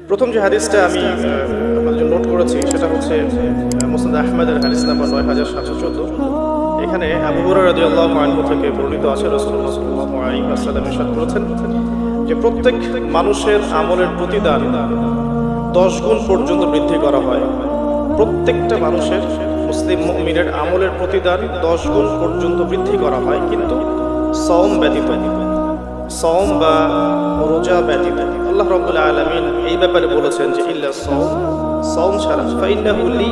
প্রথম যে হাদিসটা আমি আপনাদের জন্য নোট করেছি সেটা হচ্ছে মুসনাদ আহমদের হাদিস নাম্বার ৯৭১৪। এখানে আবু হুরায়রা রাদিয়াল্লাহু আনহু থেকে বর্ণিত আছে, রাসূলুল্লাহ সাল্লাল্লাহু আলাইহি ওয়াসাল্লাম ইরশাদ করেছেন যে প্রত্যেক মানুষের আমলের প্রতিদান 10 গুণ পর্যন্ত বৃদ্ধি করা হয়। প্রত্যেকটা মানুষের, মুসলিম মুমিনের আমলের প্রতিদান 10 গুণ পর্যন্ত বৃদ্ধি করা হয়, কিন্তু সওম ব্যতীত, সওম বা রোজা ব্যতীত। আল্লাহ রাব্বুল আলামিন এই ব্যাপারে বলেছেন যে ইল্লা সওম, সওম ছাড়া, ফাইন্নাহু লি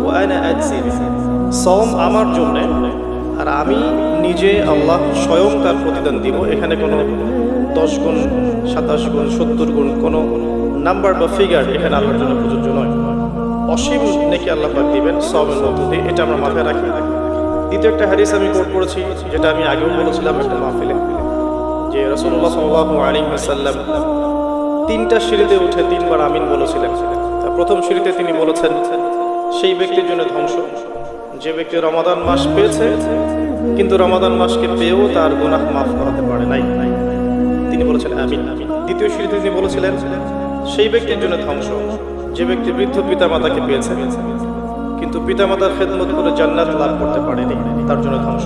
ওয়া আনা আজজি বিহি, সওম আমার জন্য আর আমি নিজে আল্লাহ স্বয়ং তার প্রতিদান দিব। এখানে কোনো 10 গুণ, 27 গুণ, 70 গুণ কোনো নাম্বার বা ফিগার এখানে আল্লাহর জন্য প্রযোজ্য নয়। অসীম নেকি আল্লাহ পাক দিবেন সওমের মধ্য দিয়ে, এটা আমরা মাথায় রাখি। দ্বিতীয় একটা হাদিস আমি কোট করেছি, যেটা আমি আগেও বলেছিলাম একটা মাহফিলে, যে রাসূলুল্লাহ সাল্লাল্লাহু আলাইহি ওয়াসাল্লাম 3টা সিঁড়িতে উঠে 3বার আমিন বলেছিলেন। প্রথম সিঁড়িতে তিনি বলেছেন সেই ব্যক্তির জন্য ধ্বংস যে ব্যক্তি রমাদান মাস পেয়েছে কিন্তু রমাদান মাসকে পেয়েও তার গুনাহ মাফ করাতে পারে নাই, তিনি বলেছেন আমিন। দ্বিতীয় সিঁড়িতে তিনি বলেছিলেন সেই ব্যক্তির জন্য ধ্বংস যে ব্যক্তি বৃদ্ধ পিতামাতাকে পেয়েছে কিন্তু পিতামাতার খেদমত করে জান্নাত লাভ করতে পারেনি, তার জন্য ধ্বংস।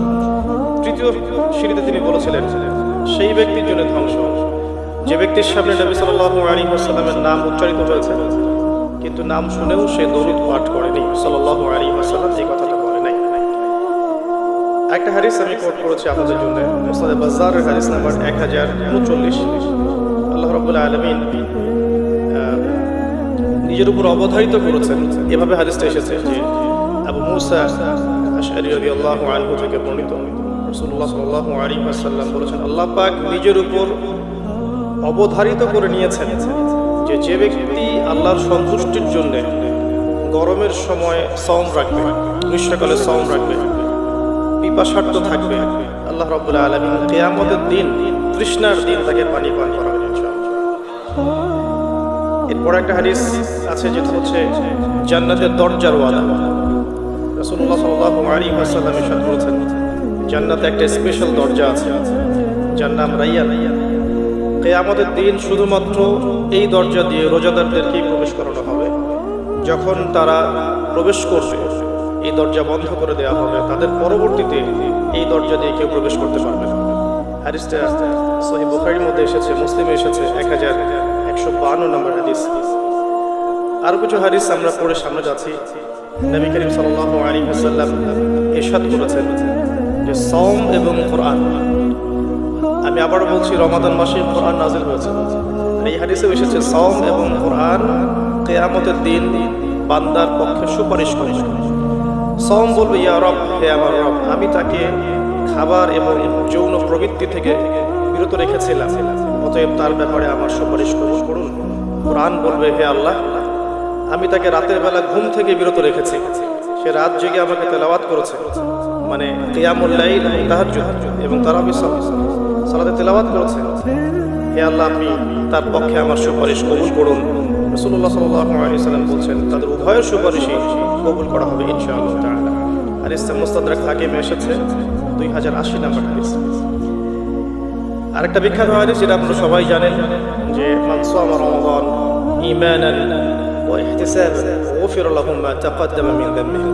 তৃতীয় সিঁড়িতে তিনি বলেছিলেন সেই ব্যক্তির জন্য ধ্বংস যে ব্যক্তির সামনে নবী সাল্লাল্লাহু আলাইহি ওয়াসাল্লামের নাম উচ্চারিত হয়েছে কিন্তু নাম শুনেও সে দরুদ পাঠ করেনি, সাল্লাল্লাহু আলাইহি ওয়াসাল্লাম এই কথাটা বলে নাই। একটা হাদিস আমি কোট করেছি আপনাদের জন্য, মুসনাদ বাজ্জারের হাদিস নাম্বার 1039। আল্লাহ রাব্বুল আলামিন নিজের উপর অবধারিত করেছেন, এভাবে হাদিসটা এসেছে যে আবু মুসা আশআরী রাদিয়াল্লাহু আনহু থেকে বর্ণিত, রাসূলুল্লাহ সাল্লাল্লাহু আলাইহি ওয়াসাল্লাম বলেছেন আল্লাহ পাক নিজের উপর অবধারিত করে নিয়েছেন যে যে ব্যক্তি আল্লাহর সন্তুষ্টির জন্য গরমের সময় সওম রাখবে, গ্রীষ্মকালে সওম রাখবে, পিপাসার্ত থাকবে, আল্লাহ রাব্বুল আলামিন কিয়ামতের দিন, তৃষ্ণার দিন তাকে পানি পান করাবেন ইনশাআল্লাহ। এরপর একটা হাদিস আছে যেটা হচ্ছে জান্নাতের দরজার ওয়াদা। রাসূলুল্লাহ সাল্লাল্লাহু আলাইহি ওয়াসাল্লাম ইরশাদ করেছেন জান্নাতে একটা স্পেশাল দরজা আছে, যার নাম রাইয়ান। কিয়ামতের দিন শুধুমাত্র এই দরজা দিয়ে রোজাদারদেরকেই প্রবেশ করানো হবে। যখন তারা প্রবেশ করবে এই দরজা বন্ধ করে দেওয়া হবে, তাদের পরবর্তীতে এই দরজা দিয়ে কেউ প্রবেশ করতে পারবে না। হাদিসটা সহিহ বুখারীর মধ্যে এসেছে, মুসলিমে এসেছে 1152 নম্বর হাদিস। আরো কিছু হাদিস আমরা পড়ে সামনে যাচ্ছি। নবী করিম সাল্লাল্লাহু আলাইহি ওয়াসাল্লাম ইরশাদ করেছেন যে সওম এবং কোরআন, আমি আবারও বলছি রমাদান মাসে কোরআন নাযিল হয়েছে। আর এই হাদিসে এসেছে সওম এবং কোরআন কিয়ামতের দিন বান্দার পক্ষে সুপারিশ করে। সওম বলবে ইয়া রব, হে আমার রব, আমি তাকে খাবার এবং যৌন প্রবৃত্তি থেকে বিরত রেখেছিলাম, অতএব তার ব্যাপারে আমার সুপারিশ কবুল করুন। কোরআন বলবে হে আল্লাহ, আমি তাকে রাতের বেলা ঘুম থেকে বিরত রেখেছি, সে রাত জেগে আমাকে তেলাওয়াত করেছে, মানে কিয়ামুল লাইল, তাহাজ্জুদ এবং তারাবিহ সালাতে তেলাওয়াত করেছে। হে আল্লাহ, আপনি তার পক্ষে আমার সুপারিশ কবুল করুন। রাসূলুল্লাহ সাল্লাল্লাহু আলাইহি ওয়াসাল্লাম বলছেন তাদের উভয়ের সুপারিশই কবুল করা হবে ইনশাআল্লাহ তাআলা। আর ইসলাম মুস্তাদরাক হাকিমে এসেছে 2080 নম্বর হাদিস। আরেকটা বিখ্যাত হাদিস যেটা আপনারা সবাই জানেন যে মান সামা রমাদান ঈমানান ওয়া ইহতিসাবান গুফিরা লাহু মা তাকদ্দামা মিন যামবিহি,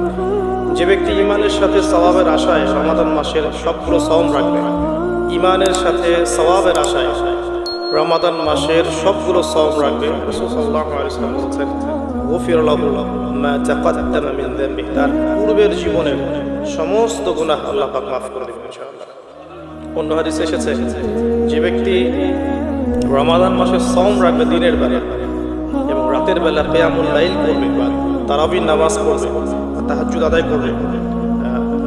যে ব্যক্তি ঈমানের সাথে সওয়াবের আশায় রমাদান মাসের সবগুলো সওম রাখবে, ঈমানের সাথে সওয়াবের আশায় রমাদান মাসের সবগুলো সওম রাখবে, রাসূল সাল্লাল্লাহু আলাইহি ওয়াসাল্লাম বলেছেন গুফিরা লাহু মা তাকদ্দামা মিন যামবিহি, তার পূর্বের জীবনের সমস্ত গুনাহ আল্লাহ পাক মাফ করে দেবেন ইনশাআল্লাহ। অন্য হাদিসে এসেছে যে ব্যক্তি রমাদান মাসে সওম রাখবে দিনের বেলা এবং রাতের বেলা কিয়ামুল লাইল করবে বা তারাবির নামাজ পড়বে, তাহাজ্জুদ আদায় করবে,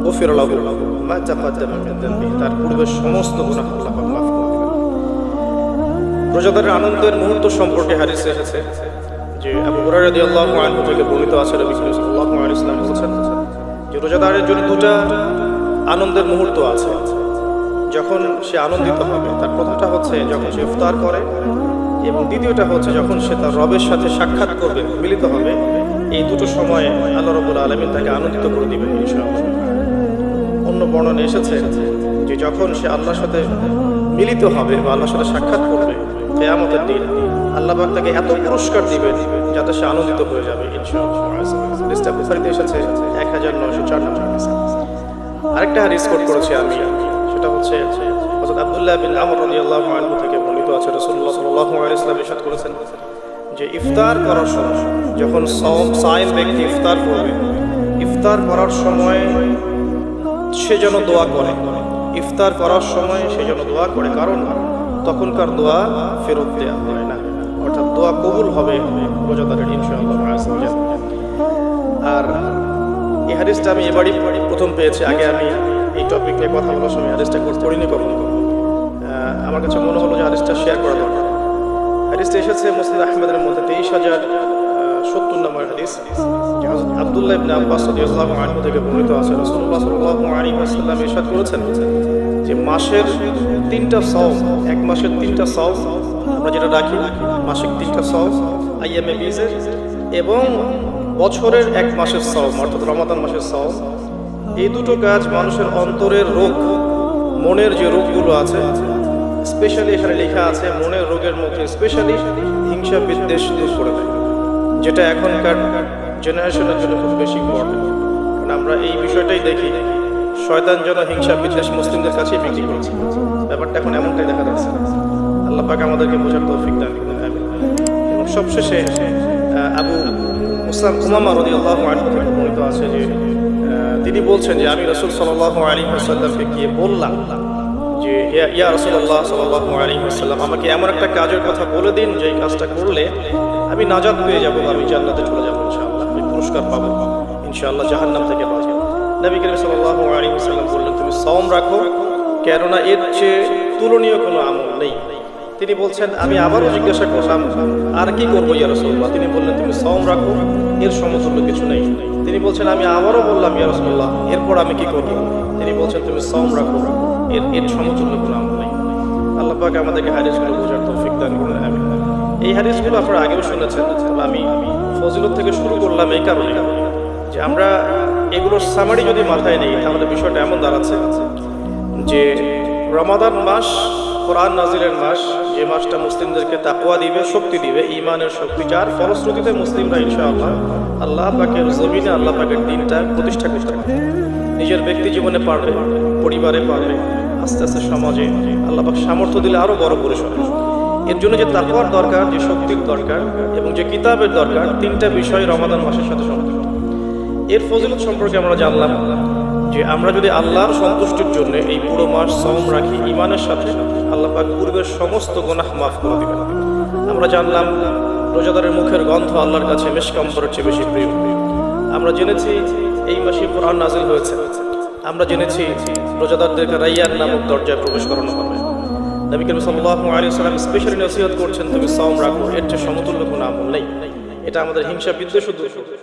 গুফিরা লাহু মা তাকদ্দামা মিন যামবিহি, তার পূর্বের সমস্ত গুনাহ আল্লাহ পাক মাফ করে দেবেন। রোজাদারের আনন্দের মুহূর্ত সম্পর্কে হাদিসে এসেছে যে আবু হুরায়রা রাদিয়াল্লাহু আনহু থেকে বর্ণিত আছে, নবী সাল্লাল্লাহু আলাইহি ওয়াসাল্লাম বলেছেন যে রোজাদারের জন্য দুটো আনন্দের মুহূর্ত আছে। যখন সে আনন্দিত হবে, তার প্রথমটা হচ্ছে যখন সে ইফতার করে এবং দ্বিতীয়টা হচ্ছে যখন সে তার রবের সাথে সাক্ষাৎ করবে, মিলিত হবে। এই দুটো সময়ে আল্লাহ রাব্বুল আলামিন তাকে আনন্দিত করে দিবেন ইনশাআল্লাহ। অন্য বর্ণনা এসেছে যে যখন সে আল্লাহর সাথে মিলিত হবে বা আল্লাহর সাথে সাক্ষাৎ করবে কিয়ামতের দিন আল্লাহ পাক তাকে এত পুরস্কার দিবেন যাতে সে আনন্দিত হয়ে যাবে ইনশাআল্লাহ। হাদিসটা বুখারীতে এসেছে 1904 নম্বর হাদিস। আরেকটা হাদিস কোট করেছি আমি, সেটা হচ্ছে হযরত আব্দুল্লাহ বিন আমর রাদিয়াল্লাহু আনহু থেকে বর্ণিত আছে, রাসূলুল্লাহ সাল্লাল্লাহু আলাইহি ওয়াসাল্লাম ইরশাদ করেছেন যে ইফতার করার সময় যখন সায়েম ব্যক্তি ইফতার করবে, ইফতার করার সময় সে যেন দোয়া করে, ইফতার করার সময় সে যেন দোয়া করে, কারণ তখনকার দোয়া ফেরত দেওয়া হয় না, অর্থাৎ দোয়া কবুল হবে রোজাদারের ইনশাআল্লাহ। আর এই হাদিসটা আমি এবারই প্রথম পেয়েছি, আগে আমি এই টপিক নিয়ে কথা বলার সময় হাদিসটা করিনি কখনো। আমার কাছে মনে হলো যে হাদিসটা শেয়ার করা দরকার। হাদিসটা এসেছে মুসনাদ আহমদের মধ্যে 23,070 নম্বর হাদিস। আব্দুল্লাহ ইবনে আব্বাস রাদিয়াল্লাহু আনহু থেকে বর্ণিত আছে, রাসূলুল্লাহ সাল্লাল্লাহু আলাইহি ওয়াসাল্লাম ইরশাদ করেছেন যে মাসের 3টা সাওম, এক মাসের 3টা সাওম আমরা যেটা রাখি, মাসিক 3টা সাওম আইয়ামে বীজের, এবং বছরের এক মাসের সাওম অর্থাৎ রমাদান মাসের সাওম, এই দুটো কাজ মানুষের অন্তরের রোগ, মনের যে রোগগুলো আছে, স্পেশালি এখানে লেখা আছে মনের রোগের মধ্যে স্পেশালি হিংসা বিদ্বেষ দূর করে দেয়, যেটা এখনকার জেনারেশনের জন্য খুব বেশি ইম্পর্টেন্ট। কারণ আমরা এই বিষয়টাই দেখি, শয়তান যেন হিংসা বিদ্বেষ মুসলিমদের কাছেই বিক্রি করেছে, ব্যাপারটা এখন এমনটাই দেখা যাচ্ছে। আল্লাহ পাক আমাদেরকে বোঝার তৌফিক দান করুন, আমিন। এবং সবশেষে আবু উমামা রাদিয়াল্লাহু আনহু থেকে বর্ণিত আছে যে তিনি বলছেন যে আমি রাসূল সাল্লাল্লাহু আলাইহি ওয়াসাল্লামকে গিয়ে বললাম যে ইয়া রাসূলুল্লাহ সাল্লাল্লাহু আলাইহি ওয়াসাল্লাম, আমাকে এমন একটা কাজের কথা বলে দিন যে কাজটা করলে আমি নাজাত পেয়ে যাব, আমি জান্নাতে চলে যাব ইনশাআল্লাহ, আমি পুরস্কার পাবো ইনশাআল্লাহ, জাহান্নাম থেকে বাঁচবো। নবী করিম সাল্লাল্লাহু আলাইহি ওয়াসাল্লাম বললেন তুমি সাওম রাখো, কেননা এর চেয়ে তুলনীয় কোনো আমল নেই। তিনি বলছেন আমি আবারও জিজ্ঞাসা করলাম আর কি করবো ইয়া রাসূলুল্লাহ, তিনি বললেন তুমি সাওম রাখো, এর সমতুল্য কিছু নেই। তিনি বলছেন আমি আবারও বললাম ইয়া রাসূলুল্লাহ এরপর আমি কি করবো, তিনি বলছেন তুমি সাওম রাখো, এর সমতুল্য কোনো আমল নেই। আল্লাহ পাক আমাদেরকে হাদিসগুলো বোঝার তৌফিক দান করুন, আমিন। এই হাদিসগুলো আপনারা আগেও শুনেছেন, আমি ফজিলত থেকে শুরু করলাম এই কারণে যে আমরা এগুলোর সামারি যদি মাথায় নেই তাহলে বিষয়টা এমন দাঁড়াচ্ছে যে রমাদান মাস কোরআন নাজিলের মাস, যে মাসটা মুসলিমদেরকে তাকওয়া দিবে, শক্তি দিবে, ঈমানের শক্তি, যার ফলশ্রুতিতে মুসলিমরা ইনশাআল্লাহ আল্লাহ পাকের জমিনে আল্লাহ পাকের দ্বীনটা প্রতিষ্ঠা করতে পারবে, নিজের ব্যক্তি জীবনে পারবে, পরিবারে পারবে, আস্তে আস্তে সমাজে আল্লাহ পাক সামর্থ্য দিলে আরো বড় পরিসরে। এর জন্য যে তাকওয়ার দরকার, যে শক্তির দরকার এবং যে কিতাবের দরকার, 3টা বিষয় রমাদান মাসের সাথে সম্পর্কিত। এর ফজিলত সম্পর্কে আমরা জানলাম যে আমরা যদি আল্লাহর সন্তুষ্টির জন্য এই পুরো মাস সাওম রাখি ঈমানের সাথে, আল্লাহ পাক পূর্বের সমস্ত গুনাহ মাফ করে দিবেন। আমরা জানলাম রোজাদারের মুখের গন্ধ আল্লাহর কাছে মিশক আম্বরের চেয়ে বেশি প্রিয়। আমরা জেনেছি এই মাসে কোরআন নাজিল হয়েছে। আমরা জেনেছি রোজাদারদেরকে রাইয়ান নামক দরজায় প্রবেশ করানো হবে। নবী করিম সাল্লাল্লাহু আলাইহি ওয়াসাল্লাম স্পেশালি নসিহত করছেন তুমি সাওম রাখো, এর চেয়ে সমতুল্য কোনো আমল নেই। এটা আমাদের হিংসা বিদ্বেষ দূর করবে।